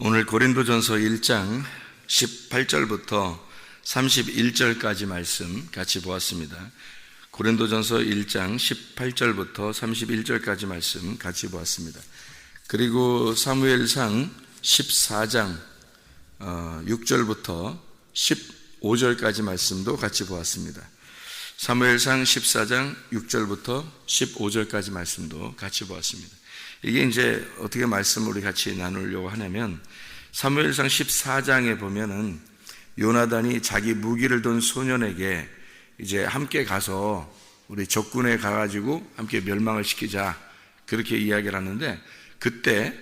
오늘 고린도전서 1장 18절부터 31절까지 말씀 같이 보았습니다. 고린도전서 1장 18절부터 31절까지 말씀 같이 보았습니다. 그리고 사무엘상 14장 6절부터 15절까지 말씀도 같이 보았습니다. 사무엘상 14장 6절부터 15절까지 말씀도 같이 보았습니다. 이게 이제 어떻게 말씀을 우리 같이 나누려고 하냐면, 사무엘상 14장에 보면은 요나단이 자기 무기를 둔 소년에게 이제 함께 가서 우리 적군에 가가지고 함께 멸망을 시키자, 그렇게 이야기를 하는데, 그때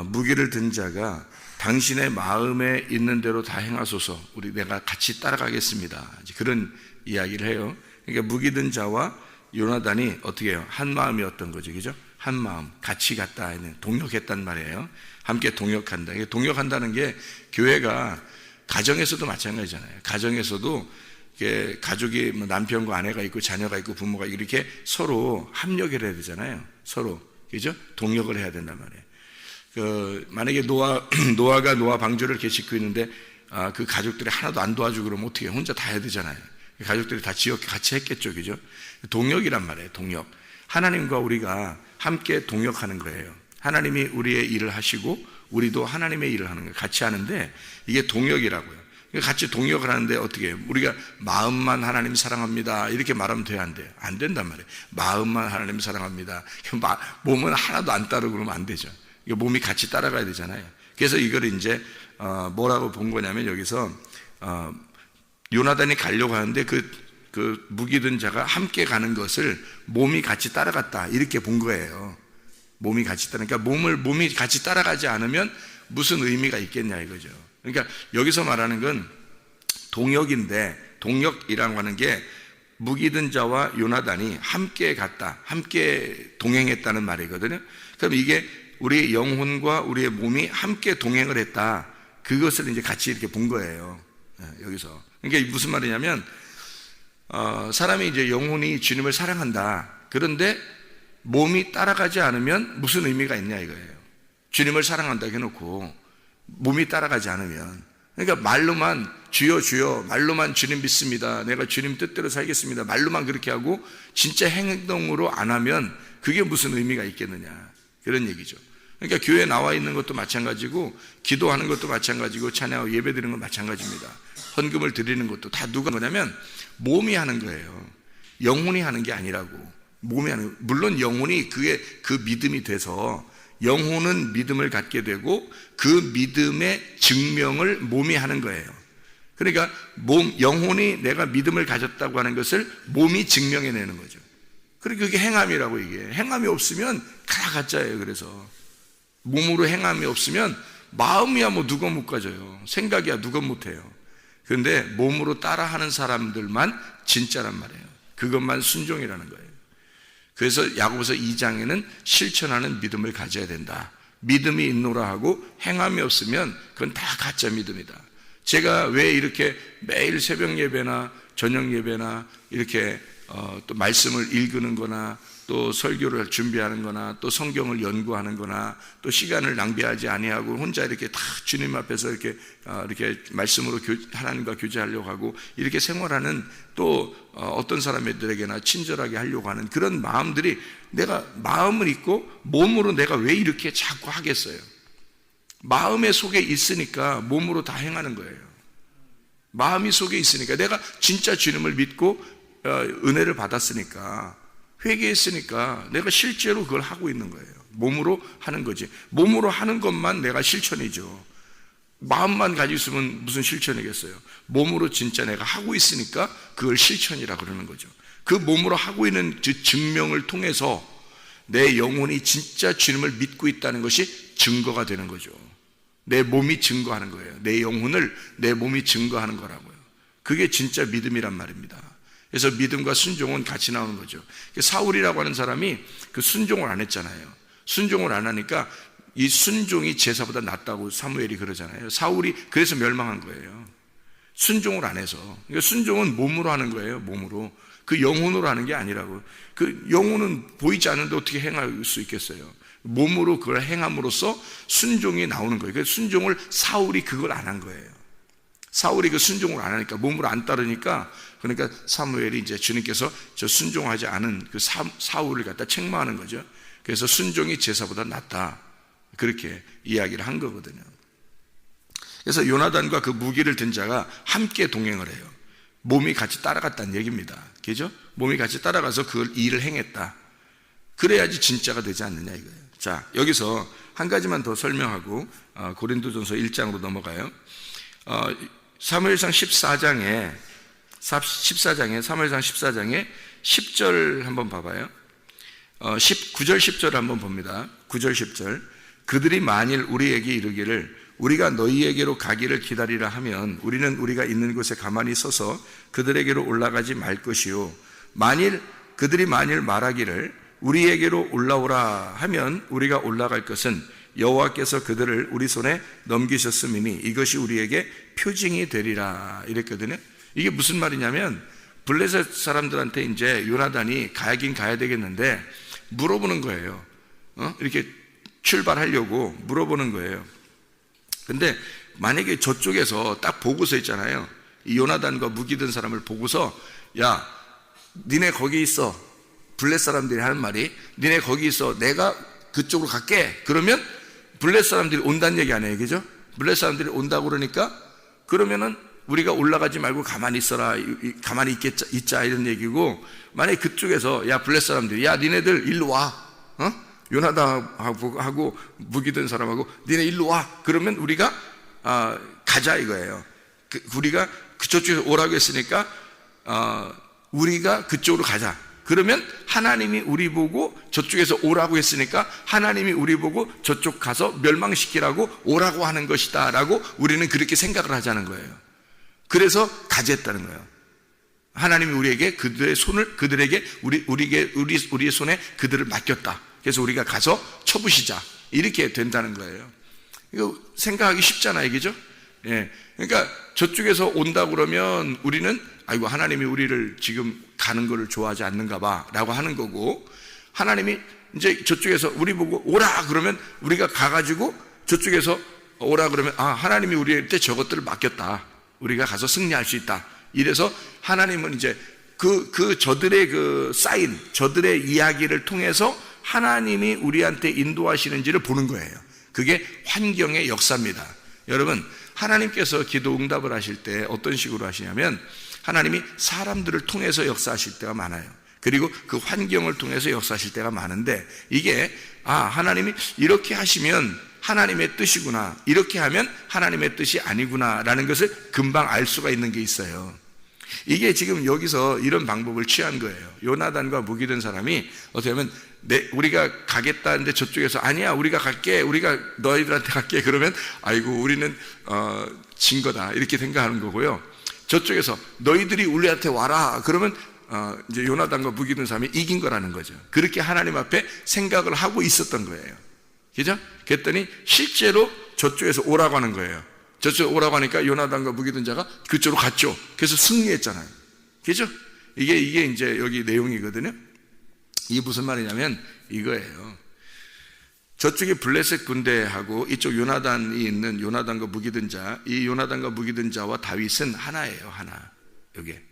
무기를 든 자가 당신의 마음에 있는 대로 다 행하소서, 내가 같이 따라가겠습니다, 그런 이야기를 해요. 그러니까 무기 든 자와 요나단이 어떻게 해요? 한 마음이었던 거죠, 그죠? 한 마음, 같이 갔다, 동역했단 말이에요. 함께 동역한다. 동역한다는 게 교회가 가정에서도 마찬가지잖아요. 가정에서도 가족이 남편과 아내가 있고 자녀가 있고 부모가 있고 이렇게 서로 합력을 해야 되잖아요. 서로, 그죠? 동역을 해야 된단 말이에요. 만약에 노아가 노아 방주를 이렇게 짓고 있는데 그 가족들이 하나도 안 도와주고 그러면 어떻게 해요? 혼자 다 해야 되잖아요. 가족들이 다 지역 같이 했겠죠, 그죠? 동역이란 말이에요. 동역. 하나님과 우리가 함께 동역하는 거예요. 하나님이 우리의 일을 하시고 우리도 하나님의 일을 하는 거예요. 같이 하는데 이게 동역이라고요. 같이 동역을 하는데 어떻게 해요? 우리가 마음만 하나님 사랑합니다 이렇게 말하면 돼야 안 돼요? 안 된단 말이에요. 마음만 하나님 사랑합니다. 몸은 하나도 안 따르고 그러면 안 되죠. 몸이 같이 따라가야 되잖아요. 그래서 이걸 이제 뭐라고 본 거냐면, 여기서 요나단이 가려고 하는데 그 무기 든 자가 함께 가는 것을 몸이 같이 따라갔다, 이렇게 본 거예요. 몸이 같이 따라가니까 몸이 같이 따라가지 않으면 무슨 의미가 있겠냐 이거죠. 그러니까 여기서 말하는 건 동역인데, 동역이라고 하는 게 무기 든 자와 요나단이 함께 갔다, 함께 동행했다는 말이거든요. 그럼 이게 우리의 영혼과 우리의 몸이 함께 동행을 했다, 그것을 이제 같이 이렇게 본 거예요. 여기서. 그러니까 무슨 말이냐면, 사람이 이제 영혼이 주님을 사랑한다. 그런데 몸이 따라가지 않으면 무슨 의미가 있냐 이거예요. 주님을 사랑한다 해놓고 몸이 따라가지 않으면, 그러니까 말로만 주여 주여, 말로만 주님 믿습니다, 내가 주님 뜻대로 살겠습니다, 말로만 그렇게 하고 진짜 행동으로 안 하면 그게 무슨 의미가 있겠느냐, 그런 얘기죠. 그러니까 교회에 나와 있는 것도 마찬가지고, 기도하는 것도 마찬가지고, 찬양하고 예배 드리는 건 마찬가지입니다. 헌금을 드리는 것도 다 누가 하냐면 몸이 하는 거예요. 영혼이 하는 게 아니라고. 몸이 하는, 물론 영혼이 그 믿음이 돼서 영혼은 믿음을 갖게 되고 그 믿음의 증명을 몸이 하는 거예요. 그러니까 영혼이 내가 믿음을 가졌다고 하는 것을 몸이 증명해내는 거죠. 그러니까 그게 행함이라고. 이게 행함이 없으면 다 가짜예요. 그래서 몸으로 행함이 없으면 마음이야 뭐 누가 못 가져요. 생각이야 누가 못해요. 그런데 몸으로 따라하는 사람들만 진짜란 말이에요. 그것만 순종이라는 거예요. 그래서 야고보서 2장에는 실천하는 믿음을 가져야 된다. 믿음이 있노라 하고 행함이 없으면 그건 다 가짜 믿음이다. 제가 왜 이렇게 매일 새벽 예배나 저녁 예배나 이렇게 또 말씀을 읽는 거나 또 설교를 준비하는 거나 또 성경을 연구하는 거나 또 시간을 낭비하지 아니하고 혼자 이렇게 다 주님 앞에서 이렇게 말씀으로 하나님과 교제하려고 하고 이렇게 생활하는, 또 어떤 사람들에게나 친절하게 하려고 하는 그런 마음들이, 내가 마음을 있고 몸으로 내가 왜 이렇게 자꾸 하겠어요? 마음의 속에 있으니까 몸으로 다 행하는 거예요. 마음이 속에 있으니까, 내가 진짜 주님을 믿고 은혜를 받았으니까, 회개했으니까 내가 실제로 그걸 하고 있는 거예요. 몸으로 하는 거지. 몸으로 하는 것만 내가 실천이죠. 마음만 가지고 있으면 무슨 실천이겠어요? 몸으로 진짜 내가 하고 있으니까 그걸 실천이라 그러는 거죠. 그 몸으로 하고 있는 그 증명을 통해서 내 영혼이 진짜 주님을 믿고 있다는 것이 증거가 되는 거죠. 내 몸이 증거하는 거예요. 내 영혼을 내 몸이 증거하는 거라고요. 그게 진짜 믿음이란 말입니다. 그래서 믿음과 순종은 같이 나오는 거죠. 사울이라고 하는 사람이 그 순종을 안 했잖아요. 순종을 안 하니까 이 순종이 제사보다 낫다고 사무엘이 그러잖아요. 사울이 그래서 멸망한 거예요. 순종을 안 해서. 그러니까 순종은 몸으로 하는 거예요. 몸으로. 그 영혼으로 하는 게 아니라고. 그 영혼은 보이지 않는데 어떻게 행할 수 있겠어요? 몸으로 그걸 행함으로써 순종이 나오는 거예요. 그래서 순종을 사울이 그걸 안 한 거예요. 사울이 그 순종을 안 하니까, 몸으로 안 따르니까, 그러니까 사무엘이 이제 주님께서 저 순종하지 않은 그 사울을 갖다 책망하는 거죠. 그래서 순종이 제사보다 낫다, 그렇게 이야기를 한 거거든요. 그래서 요나단과 그 무기를 든 자가 함께 동행을 해요. 몸이 같이 따라갔다는 얘기입니다. 그죠? 몸이 같이 따라가서 그 일을 행했다. 그래야지 진짜가 되지 않느냐 이거예요. 자, 여기서 한 가지만 더 설명하고 고린도전서 1장으로 넘어가요. 사무엘상 14장에 사무엘상 14장에 10절 한번 봐봐요. 9절 10절 한번 봅니다. 9절 10절. 그들이 만일 우리에게 이르기를 우리가 너희에게로 가기를 기다리라 하면 우리는 우리가 있는 곳에 가만히 서서 그들에게로 올라가지 말 것이요, 그들이 만일 말하기를 우리에게로 올라오라 하면 우리가 올라갈 것은 여호와께서 그들을 우리 손에 넘기셨음이니 이것이 우리에게 표징이 되리라, 이랬거든요. 이게 무슨 말이냐면, 블레셋 사람들한테 이제 요나단이 가야긴 가야 되겠는데 물어보는 거예요. 이렇게 출발하려고 물어보는 거예요. 근데 만약에 저쪽에서 딱 보고서 있잖아요. 이 요나단과 무기 든 사람을 보고서, 야, 니네 거기 있어. 블레 사람들이 하는 말이, 니네 거기 있어. 내가 그쪽으로 갈게. 그러면 블레 사람들이 온다는 얘기 아니에요, 그죠? 블레 사람들이 온다고 그러니까, 그러면은 우리가 올라가지 말고 가만히 있어라, 가만히 있자, 이런 얘기고, 만약에 그쪽에서, 야, 블레 사람들이, 야, 니네들 일로 와. 요나단하고 무기 든 사람하고 니네 일로 와. 그러면 우리가 가자 이거예요. 우리가 그쪽에서 오라고 했으니까 우리가 그쪽으로 가자. 그러면 하나님이 우리 보고 저쪽에서 오라고 했으니까 하나님이 우리 보고 저쪽 가서 멸망시키라고 오라고 하는 것이다 라고 우리는 그렇게 생각을 하자는 거예요. 그래서 가졌다는 거예요. 하나님이 우리에게 그들에게 우리의 손에 그들을 맡겼다. 그래서 우리가 가서 쳐부시자, 이렇게 된다는 거예요. 이거 생각하기 쉽잖아요, 그죠? 예. 그러니까 저쪽에서 온다 그러면 우리는 아이고, 하나님이 우리를 지금 가는 거를 좋아하지 않는가 봐 라고 하는 거고, 하나님이 이제 저쪽에서 우리 보고 오라 그러면 우리가 가가지고 저쪽에서 오라 그러면 하나님이 우리한테 저것들을 맡겼다, 우리가 가서 승리할 수 있다. 이래서 하나님은 이제 저들의 그 사인, 저들의 이야기를 통해서 하나님이 우리한테 인도하시는지를 보는 거예요. 그게 환경의 역사입니다. 여러분, 하나님께서 기도 응답을 하실 때 어떤 식으로 하시냐면, 하나님이 사람들을 통해서 역사하실 때가 많아요. 그리고 그 환경을 통해서 역사하실 때가 많은데, 이게 하나님이 이렇게 하시면 하나님의 뜻이구나, 이렇게 하면 하나님의 뜻이 아니구나 라는 것을 금방 알 수가 있는 게 있어요. 이게 지금 여기서 이런 방법을 취한 거예요. 요나단과 무기 든 사람이 어떻게 하면 우리가 가겠다는데 저쪽에서 아니야, 우리가 갈게, 우리가 너희들한테 갈게. 그러면 아이고, 우리는 진 거다, 이렇게 생각하는 거고요. 저쪽에서 너희들이 우리한테 와라 그러면 이제 요나단과 무기 든 사람이 이긴 거라는 거죠. 그렇게 하나님 앞에 생각을 하고 있었던 거예요. 그죠? 그랬더니 실제로 저쪽에서 오라고 하는 거예요. 저쪽에 오라고 하니까 요나단과 무기 든 자가 그쪽으로 갔죠. 그래서 승리했잖아요. 그죠? 이게 이제 여기 내용이거든요. 이게 무슨 말이냐면 이거예요. 저쪽에 블레셋 군대하고 이쪽 요나단이 있는 요나단과 무기 든 자, 이 요나단과 무기 든 자와 다윗은 하나예요, 하나. 요게.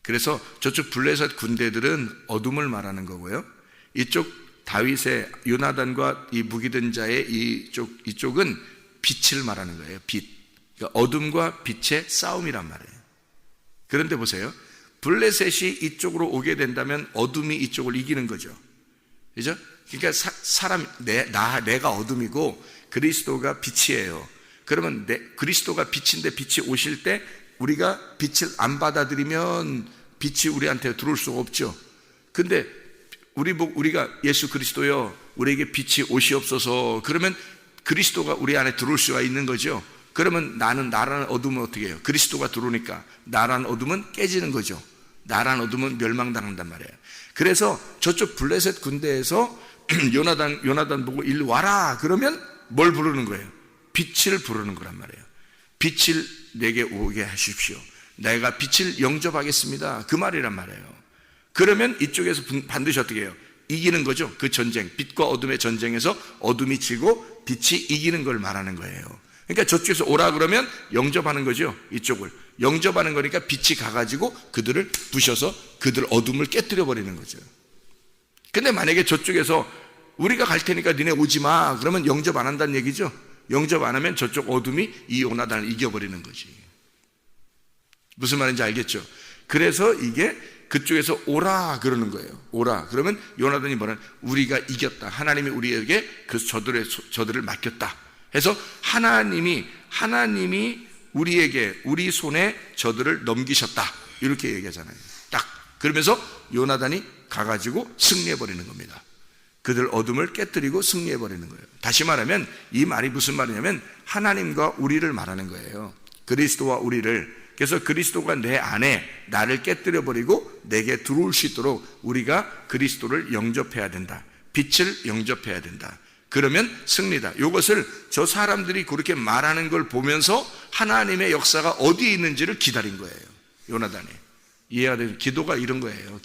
그래서 저쪽 블레셋 군대들은 어둠을 말하는 거고요. 이쪽 다윗의 요나단과 이 무기 든 자의 이쪽은 빛을 말하는 거예요. 빛. 그러니까 어둠과 빛의 싸움이란 말이에요. 그런데 보세요. 블레셋이 이쪽으로 오게 된다면 어둠이 이쪽을 이기는 거죠. 그죠? 그러니까 내가 어둠이고 그리스도가 빛이에요. 그러면 그리스도가 빛인데 빛이 오실 때 우리가 빛을 안 받아들이면 빛이 우리한테 들어올 수가 없죠. 근데 우리가 예수 그리스도요, 우리에게 빛이 오시옵소서. 그러면 그리스도가 우리 안에 들어올 수가 있는 거죠. 그러면 나라는 어둠은 어떻게 해요? 그리스도가 들어오니까 나라는 어둠은 깨지는 거죠. 나라는 어둠은 멸망당한단 말이에요. 그래서 저쪽 블레셋 군대에서 요나단 보고 일로 와라 그러면 뭘 부르는 거예요? 빛을 부르는 거란 말이에요. 빛을 내게 오게 하십시오. 내가 빛을 영접하겠습니다, 그 말이란 말이에요. 그러면 이쪽에서 반드시 어떻게 해요? 이기는 거죠. 그 전쟁, 빛과 어둠의 전쟁에서 어둠이 지고 빛이 이기는 걸 말하는 거예요. 그러니까 저쪽에서 오라 그러면 영접하는 거죠. 이쪽을 영접하는 거니까 빛이 가가지고 그들을 부셔서 그들 어둠을 깨뜨려 버리는 거죠. 근데 만약에 저쪽에서 우리가 갈 테니까 니네 오지 마 그러면 영접 안 한다는 얘기죠. 영접 안 하면 저쪽 어둠이 이 요나단을 이겨버리는 거지. 무슨 말인지 알겠죠? 그래서 이게 그쪽에서 오라 그러는 거예요. 오라 그러면 요나단이 뭐냐, 우리가 이겼다, 하나님이 우리에게 그 저들을 맡겼다 해서 하나님이 우리에게, 우리 손에 저들을 넘기셨다 이렇게 얘기하잖아요. 딱 그러면서 요나단이 가가지고 승리해버리는 겁니다. 그들 어둠을 깨뜨리고 승리해버리는 거예요. 다시 말하면 이 말이 무슨 말이냐면 하나님과 우리를 말하는 거예요. 그리스도와 우리를. 그래서 그리스도가 내 안에 나를 깨뜨려버리고 내게 들어올 수 있도록 우리가 그리스도를 영접해야 된다. 빛을 영접해야 된다. 그러면 승리다. 이것을 저 사람들이 그렇게 말하는 걸 보면서 하나님의 역사가 어디에 있는지를 기다린 거예요. 요나단이. 이해가 되는 기도가 이런 거예요.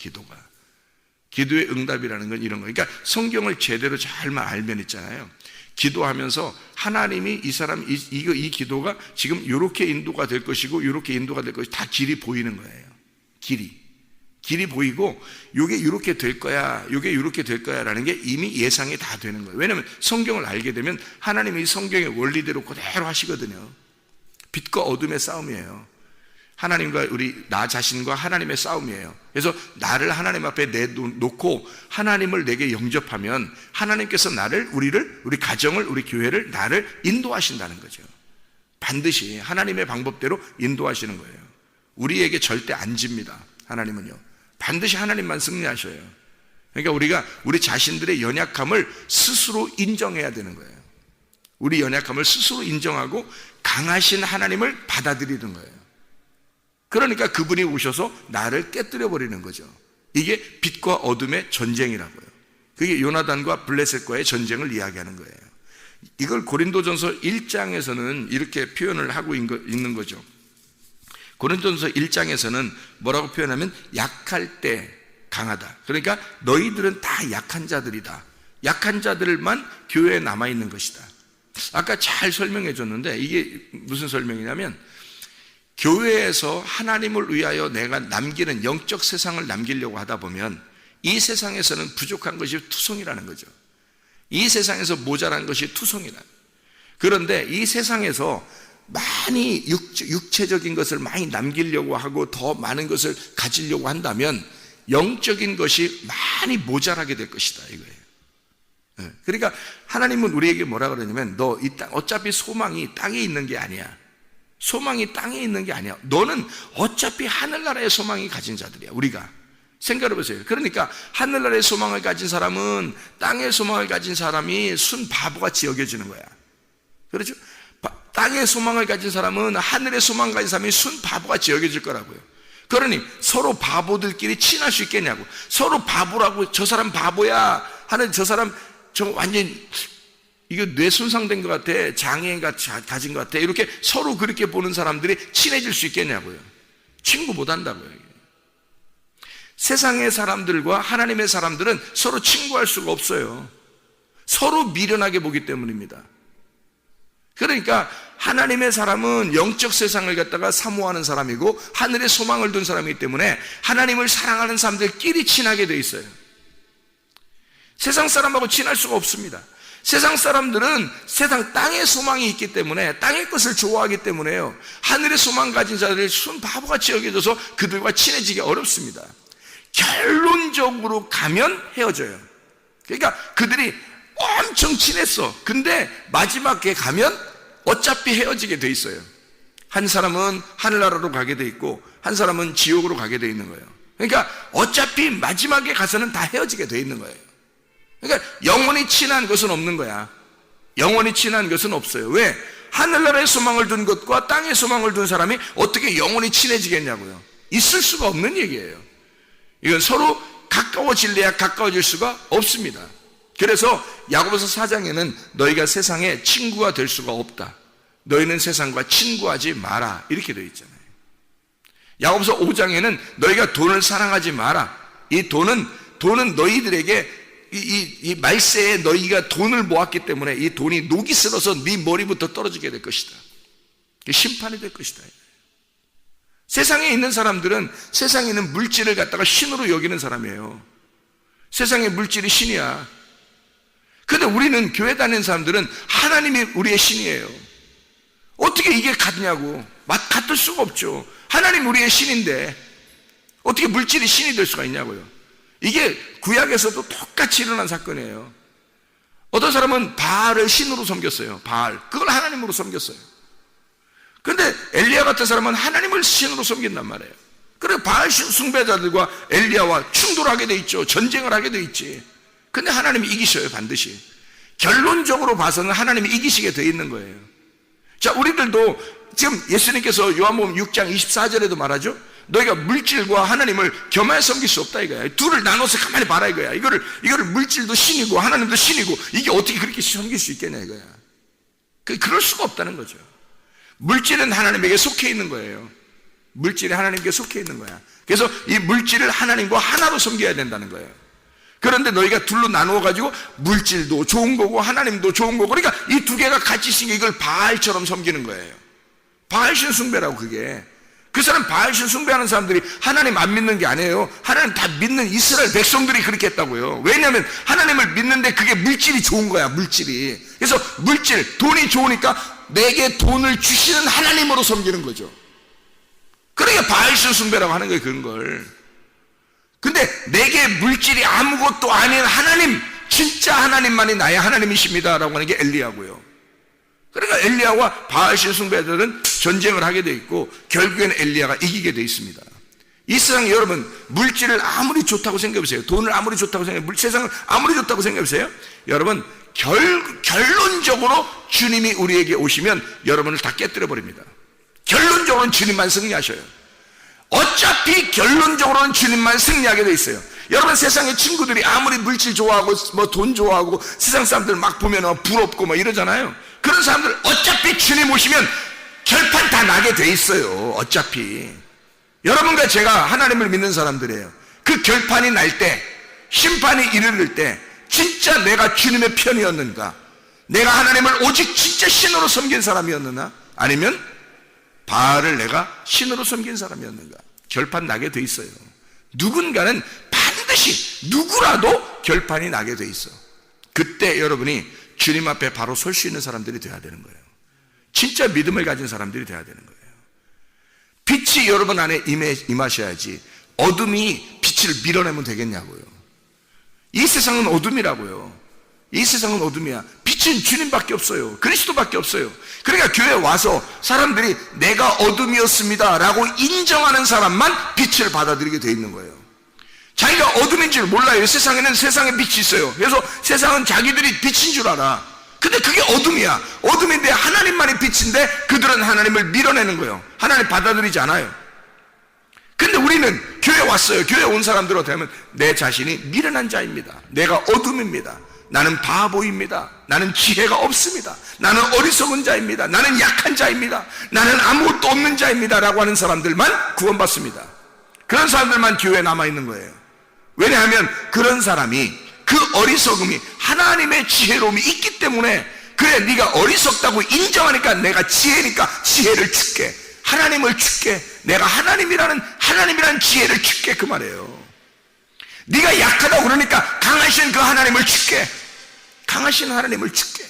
기도의 응답이라는 건 이런 거예요. 그러니까 성경을 제대로 잘만 알면 있잖아요. 기도하면서 하나님이 이 사람 이 기도가 지금 이렇게 인도가 될 것이고 이렇게 인도가 될 것이 다 길이 보이는 거예요. 길이 보이고 이게 이렇게 될 거야, 이게 이렇게 될 거야라는 게 이미 예상이 다 되는 거예요. 왜냐하면 성경을 알게 되면 하나님이 성경의 원리대로 그대로 하시거든요. 빛과 어둠의 싸움이에요. 하나님과 나 자신과 하나님의 싸움이에요. 그래서 나를 하나님 앞에 내놓고 하나님을 내게 영접하면 하나님께서 우리 가정을, 우리 교회를, 나를 인도하신다는 거죠. 반드시 하나님의 방법대로 인도하시는 거예요. 우리에게 절대 안 집니다. 하나님은요. 반드시 하나님만 승리하셔요. 그러니까 우리 자신들의 연약함을 스스로 인정해야 되는 거예요. 우리 연약함을 스스로 인정하고 강하신 하나님을 받아들이는 거예요. 그러니까 그분이 오셔서 나를 깨뜨려 버리는 거죠. 이게 빛과 어둠의 전쟁이라고요. 그게 요나단과 블레셋과의 전쟁을 이야기하는 거예요. 이걸 고린도전서 1장에서는 이렇게 표현을 하고 있는 거죠. 고린도전서 1장에서는 뭐라고 표현하면 약할 때 강하다. 그러니까 너희들은 다 약한 자들이다. 약한 자들만 교회에 남아있는 것이다. 아까 잘 설명해 줬는데 이게 무슨 설명이냐면 교회에서 하나님을 위하여 내가 남기는 영적 세상을 남기려고 하다 보면 이 세상에서는 부족한 것이 투성이라는 거죠. 이 세상에서 모자란 것이 투성이라. 그런데 이 세상에서 많이 육체적인 것을 많이 남기려고 하고 더 많은 것을 가지려고 한다면 영적인 것이 많이 모자라게 될 것이다 이거예요. 그러니까 하나님은 우리에게 뭐라 그러냐면 너 이 땅 어차피 소망이 땅에 있는 게 아니야. 소망이 땅에 있는 게 아니야. 너는 어차피 하늘나라의 소망이 가진 자들이야. 우리가 생각해 보세요. 그러니까 하늘나라의 소망을 가진 사람은 땅의 소망을 가진 사람이 순 바보같이 여겨지는 거야. 그렇죠? 땅의 소망을 가진 사람은 하늘의 소망을 가진 사람이 순 바보같이 여겨질 거라고요. 그러니 서로 바보들끼리 친할 수 있겠냐고. 서로 바보라고, 저 사람 바보야 하는, 저 사람 저 완전 이거 뇌 손상된 것 같아, 장애가 가진 것 같아, 이렇게 서로 그렇게 보는 사람들이 친해질 수 있겠냐고요. 친구 못 한다고요. 세상의 사람들과 하나님의 사람들은 서로 친구할 수가 없어요. 서로 미련하게 보기 때문입니다. 그러니까 하나님의 사람은 영적 세상을 갖다가 사모하는 사람이고 하늘에 소망을 둔 사람이기 때문에 하나님을 사랑하는 사람들끼리 친하게 돼 있어요. 세상 사람하고 친할 수가 없습니다. 세상 사람들은 세상 땅의 소망이 있기 때문에, 땅의 것을 좋아하기 때문에요, 하늘의 소망 가진 자들이 순 바보같이 여겨져서 그들과 친해지기 어렵습니다. 결론적으로 가면 헤어져요. 그러니까 그들이 엄청 친했어. 근데 마지막에 가면 어차피 헤어지게 돼 있어요. 한 사람은 하늘나라로 가게 돼 있고 한 사람은 지옥으로 가게 돼 있는 거예요. 그러니까 어차피 마지막에 가서는 다 헤어지게 돼 있는 거예요. 그러니까 영원히 친한 것은 없는 거야. 영원히 친한 것은 없어요. 왜? 하늘나라의 소망을 둔 것과 땅의 소망을 둔 사람이 어떻게 영원히 친해지겠냐고요. 있을 수가 없는 얘기예요. 이건 서로 가까워질래야 가까워질 수가 없습니다. 그래서 야고보서 4장에는 너희가 세상에 친구가 될 수가 없다. 너희는 세상과 친구하지 마라. 이렇게 되어 있잖아요. 야고보서 5장에는 너희가 돈을 사랑하지 마라. 이 돈은 너희들에게 이 말세에 너희가 돈을 모았기 때문에 이 돈이 녹이 슬어서 네 머리부터 떨어지게 될 것이다. 심판이 될 것이다. 세상에 있는 사람들은 세상에 있는 물질을 갖다가 신으로 여기는 사람이에요. 세상의 물질이 신이야. 근데 우리는 교회 다니는 사람들은 하나님이 우리의 신이에요. 어떻게 이게 같냐고. 같을 수가 없죠. 하나님 우리의 신인데 어떻게 물질이 신이 될 수가 있냐고요. 이게 구약에서도 똑같이 일어난 사건이에요. 어떤 사람은 바알을 신으로 섬겼어요. 바알. 그걸 하나님으로 섬겼어요. 그런데 엘리야 같은 사람은 하나님을 신으로 섬긴단 말이에요. 그래서 바알 숭배자들과 엘리야와 충돌하게 돼 있죠. 전쟁을 하게 돼 있지. 근데 하나님이 이기셔요, 반드시. 결론적으로 봐서는 하나님이 이기시게 돼 있는 거예요. 자, 우리들도 지금 예수님께서 요한복음 6장 24절에도 말하죠. 너희가 물질과 하나님을 겸하여 섬길 수 없다 이거야. 둘을 나눠서 가만히 봐라 이거야. 이거를 물질도 신이고 하나님도 신이고 이게 어떻게 그렇게 섬길 수 있겠냐 이거야. 그럴 수가 없다는 거죠. 물질은 하나님에게 속해 있는 거예요. 물질이 하나님께 속해 있는 거야. 그래서 이 물질을 하나님과 하나로 섬겨야 된다는 거예요. 그런데 너희가 둘로 나누어 가지고 물질도 좋은 거고 하나님도 좋은 거고, 그러니까 이 두 개가 같이 있으니까 이걸 바알처럼 섬기는 거예요. 바알신 숭배라고. 그게 그 사람 바알신 숭배하는 사람들이 하나님 안 믿는 게 아니에요. 하나님 다 믿는 이스라엘 백성들이 그렇게 했다고요. 왜냐하면 하나님을 믿는데 그게 물질이 좋은 거야. 물질이. 그래서 물질, 돈이 좋으니까 내게 돈을 주시는 하나님으로 섬기는 거죠. 그러니까 바알신 숭배라고 하는 거예요. 그런 걸. 근데 내게 물질이 아무것도 아닌 하나님, 진짜 하나님만이 나의 하나님이십니다 라고 하는 게 엘리야고요. 그러니까 엘리야와 바알신 숭배자들은 전쟁을 하게 돼 있고 결국에는 엘리야가 이기게 돼 있습니다. 이 세상 여러분, 물질을 아무리 좋다고 생각해보세요. 돈을 아무리 좋다고 생각해보세요. 세상을 아무리 좋다고 생각해보세요. 여러분, 결론적으로 주님이 우리에게 오시면 여러분을 다 깨뜨려 버립니다. 결론적으로는 주님만 승리하셔요. 어차피 결론적으로는 주님만 승리하게 돼 있어요. 여러분, 세상의 친구들이 아무리 물질 좋아하고 뭐 돈 좋아하고 세상 사람들 막 보면 부럽고 뭐 이러잖아요. 그런 사람들 어차피 주님 오시면 결판 다 나게 돼 있어요. 어차피 여러분과 제가 하나님을 믿는 사람들이에요. 그 결판이 날 때, 심판이 이르를 때 진짜 내가 주님의 편이었는가, 내가 하나님을 오직 진짜 신으로 섬긴 사람이었느냐, 아니면 바알을 내가 신으로 섬긴 사람이었는가, 결판 나게 돼 있어요. 누군가는 반드시 누구라도 결판이 나게 돼 있어. 그때 여러분이 주님 앞에 바로 설 수 있는 사람들이 돼야 되는 거예요. 진짜 믿음을 가진 사람들이 돼야 되는 거예요. 빛이 여러분 안에 임하셔야지 어둠이 빛을 밀어내면 되겠냐고요. 이 세상은 어둠이라고요. 이 세상은 어둠이야. 빛은 주님밖에 없어요. 그리스도밖에 없어요. 그러니까 교회에 와서 사람들이 내가 어둠이었습니다 라고 인정하는 사람만 빛을 받아들이게 돼 있는 거예요. 자기가 어둠인 줄 몰라요. 세상에는 세상에 빛이 있어요. 그래서 세상은 자기들이 빛인 줄 알아. 근데 그게 어둠이야. 어둠인데 하나님만이 빛인데 그들은 하나님을 밀어내는 거예요. 하나님 받아들이지 않아요. 근데 우리는 교회 왔어요. 교회 온 사람들 어떻게 하면 내 자신이 미련한 자입니다. 내가 어둠입니다. 나는 바보입니다. 나는 지혜가 없습니다. 나는 어리석은 자입니다. 나는 약한 자입니다. 나는 아무것도 없는 자입니다 라고 하는 사람들만 구원받습니다. 그런 사람들만 교회에 남아있는 거예요. 왜냐하면 그런 사람이 그 어리석음이 하나님의 지혜로움이 있기 때문에, 그래 네가 어리석다고 인정하니까 내가 지혜니까 지혜를 줄게, 하나님을 줄게, 내가 하나님이라는 지혜를 줄게, 그 말이에요. 네가 약하다고 그러니까 강하신 그 하나님을 줄게, 강하신 하나님을 줄게.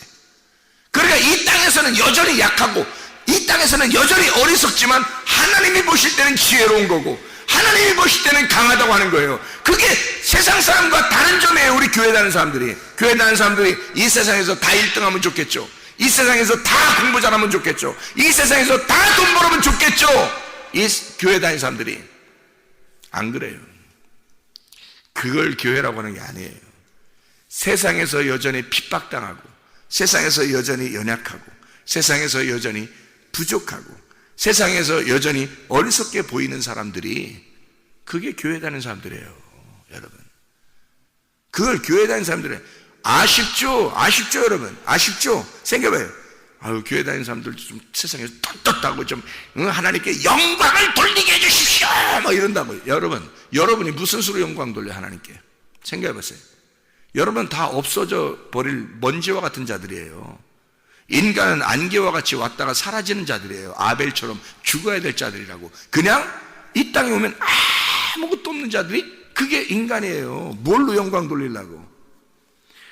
그러니까 이 땅에서는 여전히 약하고 이 땅에서는 여전히 어리석지만 하나님이 보실 때는 지혜로운 거고 하나님이 보실 때는 강하다고 하는 거예요. 그게 세상 사람과 다른 점이에요. 우리 교회 다니는 사람들이. 교회 다니는 사람들이 이 세상에서 다 1등하면 좋겠죠. 이 세상에서 다 공부 잘하면 좋겠죠. 이 세상에서 다 돈 벌으면 좋겠죠. 이 교회 다니는 사람들이 안 그래요. 그걸 교회라고 하는 게 아니에요. 세상에서 여전히 핍박당하고, 세상에서 여전히 연약하고, 세상에서 여전히 부족하고, 세상에서 여전히 어리석게 보이는 사람들이, 그게 교회 다니는 사람들이에요. 여러분, 그걸 교회 다니는 사람들이 아쉽죠? 아쉽죠 여러분? 아쉽죠? 생각해봐요. 아유, 교회 다니는 사람들 좀 세상에서 떳떳하고 좀 하나님께 영광을 돌리게 해주십시오 뭐 이런다고요. 여러분이 무슨 수로 영광 돌려 하나님께? 생각해보세요. 여러분 다 없어져 버릴 먼지와 같은 자들이에요. 인간은 안개와 같이 왔다가 사라지는 자들이에요. 아벨처럼 죽어야 될 자들이라고. 그냥 이 땅에 오면 아무것도 없는 자들이 그게 인간이에요. 뭘로 영광 돌리려고?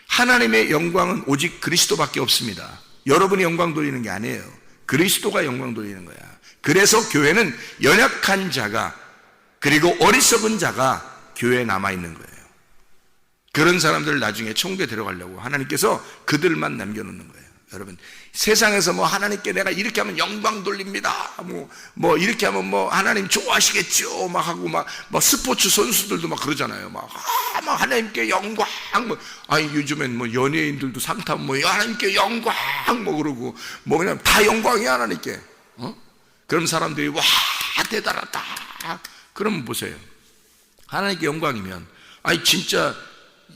하나님의 영광은 오직 그리스도밖에 없습니다. 여러분이 영광 돌리는 게 아니에요. 그리스도가 영광 돌리는 거야. 그래서 교회는 연약한 자가 그리고 어리석은 자가 교회에 남아있는 거예요. 그런 사람들을 나중에 천국에 데려가려고 하나님께서 그들만 남겨놓는 거예요. 여러분, 세상에서 뭐 하나님께 내가 이렇게 하면 영광 돌립니다. 뭐 이렇게 하면 뭐 하나님 좋아하시겠죠. 막 하고 막 스포츠 선수들도 막 그러잖아요. 막 하나님께 영광. 요즘엔 뭐 연예인들도 상 타면 뭐 하나님께 영광 뭐 그러고 뭐 그냥 다 영광이야 하나님께. 그런 사람들이 와 대단하다. 그러면 보세요. 하나님께 영광이면 진짜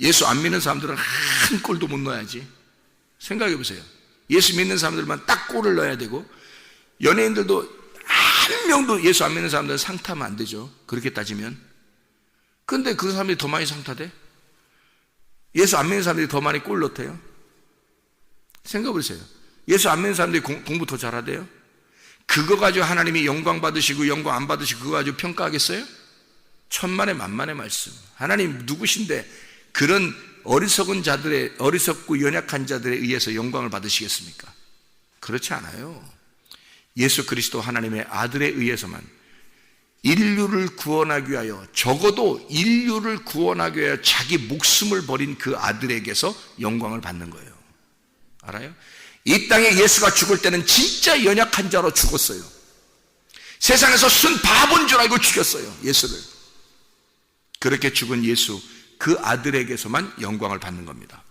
예수 안 믿는 사람들은 한 골도 못 넣어야지. 생각해 보세요. 예수 믿는 사람들만 딱 골을 넣어야 되고 연예인들도 한 명도 예수 안 믿는 사람들은 상 타면 안 되죠. 그렇게 따지면. 근데 그 사람들이 더 많이 상 타대? 예수 안 믿는 사람들이 더 많이 골 넣대요? 생각해 보세요. 예수 안 믿는 사람들이 공부 더 잘하대요? 그거 가지고 하나님이 영광 받으시고 영광 안 받으시고 그거 가지고 평가하겠어요? 천만의 만만의 말씀. 하나님 누구신데 그런 어리석고 연약한 자들에 의해서 영광을 받으시겠습니까? 그렇지 않아요. 예수 그리스도 하나님의 아들에 의해서만 인류를 구원하기 위하여, 적어도 인류를 구원하기 위하여 자기 목숨을 버린 그 아들에게서 영광을 받는 거예요. 알아요? 이 땅에 예수가 죽을 때는 진짜 연약한 자로 죽었어요. 세상에서 순 바본 줄 알고 죽였어요, 예수를. 그렇게 죽은 예수, 그 아들에게서만 영광을 받는 겁니다.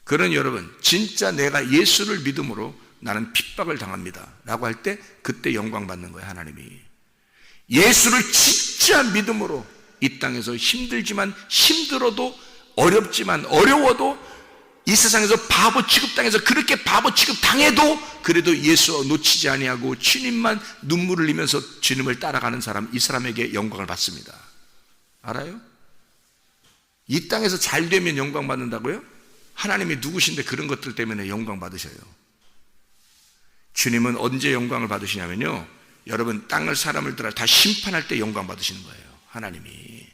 그런 여러분, 진짜 내가 예수를 믿음으로 나는 핍박을 당합니다 라고 할 때 그때 영광 받는 거예요. 하나님이 예수를 진짜 믿음으로 이 땅에서 힘들지만 힘들어도 어렵지만 어려워도 이 세상에서 바보 취급당해서 그렇게 바보 취급당해도 그래도 예수 놓치지 아니하고 주님만 눈물을 흘리면서 주님을 따라가는 사람, 이 사람에게 영광을 받습니다. 알아요? 이 땅에서 잘 되면 영광 받는다고요? 하나님이 누구신데 그런 것들 때문에 영광 받으셔요. 주님은 언제 영광을 받으시냐면요, 여러분 땅을 사람을 다 심판할 때 영광 받으시는 거예요. 하나님이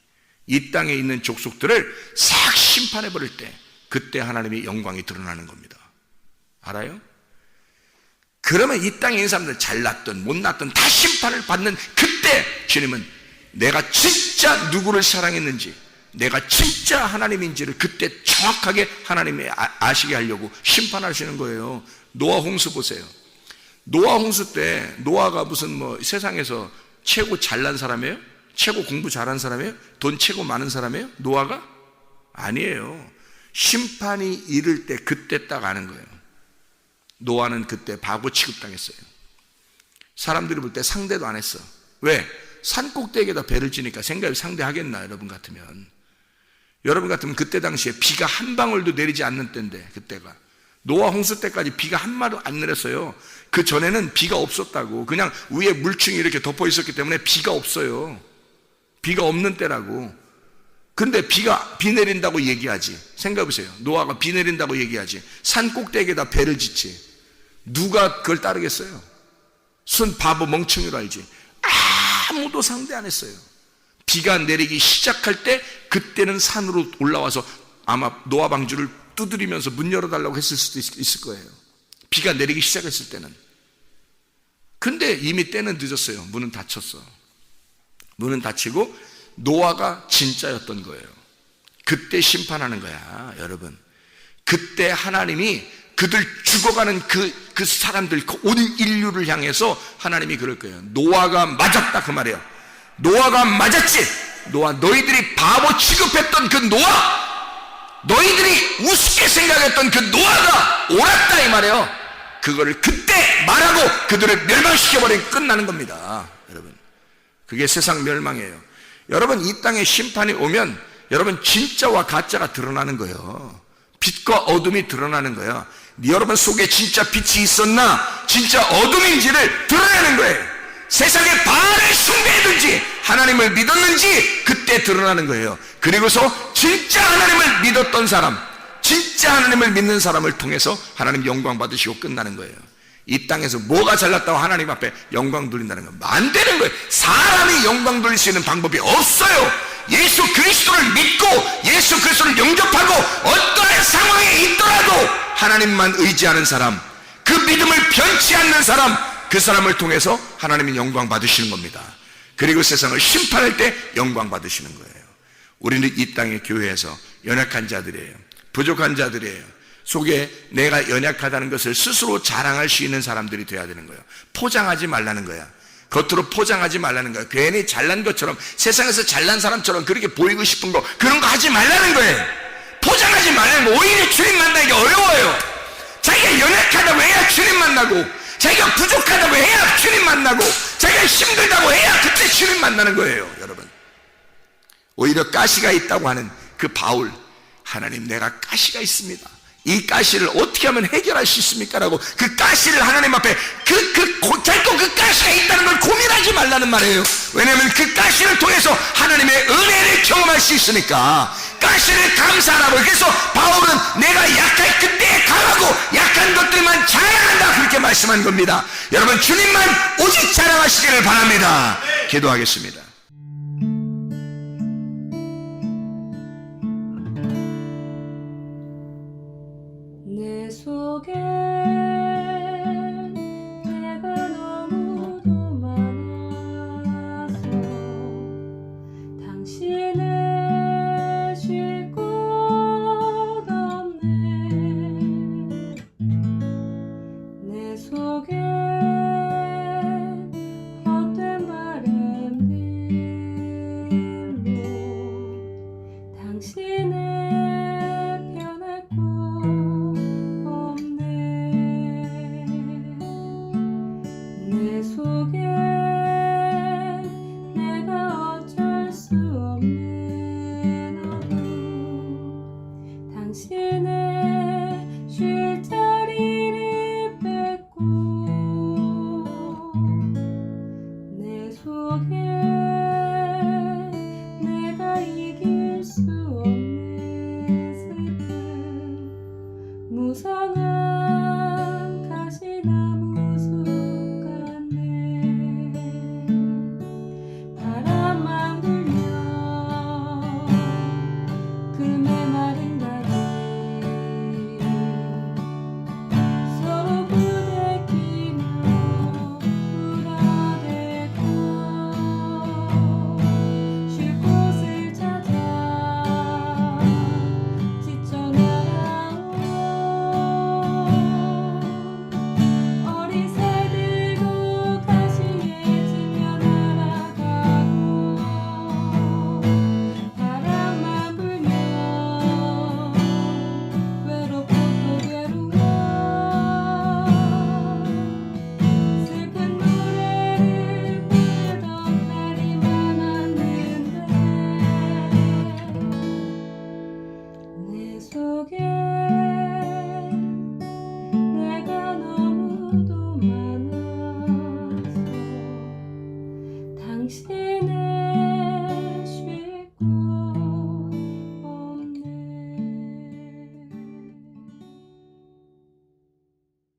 이 땅에 있는 족속들을 싹 심판해 버릴 때 그때 하나님의 영광이 드러나는 겁니다. 알아요? 그러면 이 땅에 있는 사람들 잘났든 못났든 다 심판을 받는 그때 주님은 내가 진짜 누구를 사랑했는지, 내가 진짜 하나님인지를 그때 정확하게 하나님이 아시게 하려고 심판하시는 거예요. 노아 홍수 보세요. 노아 홍수 때 노아가 무슨 뭐 세상에서 최고 잘난 사람이에요? 최고 공부 잘한 사람이에요? 돈 최고 많은 사람이에요? 노아가? 아니에요. 심판이 이를 때 그때 딱 아는 거예요. 노아는 그때 바보 취급당했어요. 사람들이 볼 때 상대도 안 했어. 왜? 산꼭대기에다 배를 찌니까 생각이 상대하겠나? 여러분 같으면 그때 당시에 비가 한 방울도 내리지 않는 때인데, 그때가 노아 홍수 때까지 비가 한 마도 안 내렸어요. 그 전에는 비가 없었다고. 그냥 위에 물층이 이렇게 덮어 있었기 때문에 비가 없어요. 비가 없는 때라고. 근데 비 내린다고 얘기하지. 생각해보세요. 노아가 비 내린다고 얘기하지. 산 꼭대기에다 배를 짓지. 누가 그걸 따르겠어요? 순 바보 멍청이로 알지. 아무도 상대 안 했어요. 비가 내리기 시작할 때 그때는 산으로 올라와서 아마 노아 방주를 두드리면서 문 열어달라고 했을 수도 있을 거예요. 비가 내리기 시작했을 때는. 근데 이미 때는 늦었어요. 문은 닫혔어. 문은 닫히고 노아가 진짜였던 거예요. 그때 심판하는 거야, 여러분. 그때 하나님이 그들 죽어가는 그 사람들, 온 인류를 향해서 하나님이 그럴 거예요. 노아가 맞았다, 그 말이에요. 노아가 맞았지. 노아, 너희들이 바보 취급했던 그 노아, 너희들이 우습게 생각했던 그 노아가 옳았다, 이 말이에요. 그거를 그때 말하고 그들을 멸망시켜버리면 끝나는 겁니다, 여러분. 그게 세상 멸망이에요. 여러분, 이 땅에 심판이 오면 여러분 진짜와 가짜가 드러나는 거예요. 빛과 어둠이 드러나는 거예요. 여러분 속에 진짜 빛이 있었나 진짜 어둠인지를 드러내는 거예요. 세상의 바알을 숭배했는지 하나님을 믿었는지 그때 드러나는 거예요. 그리고서 진짜 하나님을 믿었던 사람, 진짜 하나님을 믿는 사람을 통해서 하나님 영광 받으시고 끝나는 거예요. 이 땅에서 뭐가 잘났다고 하나님 앞에 영광 돌린다는 건 안 되는 거예요. 사람이 영광 돌릴 수 있는 방법이 없어요. 예수 그리스도를 믿고 예수 그리스도를 영접하고 어떠한 상황에 있더라도 하나님만 의지하는 사람, 그 믿음을 변치 않는 사람, 그 사람을 통해서 하나님이 영광 받으시는 겁니다. 그리고 세상을 심판할 때 영광 받으시는 거예요. 우리는 이 땅의 교회에서 연약한 자들이에요. 부족한 자들이에요. 속에 내가 연약하다는 것을 스스로 자랑할 수 있는 사람들이 돼야 되는 거예요. 포장하지 말라는 거야. 겉으로 포장하지 말라는 거야. 괜히 잘난 것처럼, 세상에서 잘난 사람처럼 그렇게 보이고 싶은 거, 그런 거 하지 말라는 거예요. 포장하지 말라는 거. 오히려 주님 만나기 어려워요. 자기가 연약하다고 해야 주님 만나고, 자기가 부족하다고 해야 주님 만나고, 자기가 힘들다고 해야 그때 주님 만나는 거예요. 여러분, 오히려 가시가 있다고 하는 그 바울, 하나님 내가 가시가 있습니다. 이 가시를 어떻게 하면 해결할 수 있습니까? 라고 그 가시를 하나님 앞에 자꾸 그 가시가 있다는 걸 고민하지 말라는 말이에요. 왜냐하면 그 가시를 통해서 하나님의 은혜를 경험할 수 있으니까 가시를 감사하라고. 그래서 바울은 내가 약할 그때 강하고 약한 것들만 자랑한다, 그렇게 말씀한 겁니다. 여러분, 주님만 오직 자랑하시기를 바랍니다. 기도하겠습니다. 내 속에 내가 너무도 많아서 당신을 쉴 곳 없네. 내 속에 헛된 바램들로 당신을 변할 곳 내 속에 내가 어쩔 수 없는 어둠, 당신의 쉴 자리를 뺏고 내 속에 내가 이길 수 없는 슬픔, 무성한 가시나무 바람만 불면 그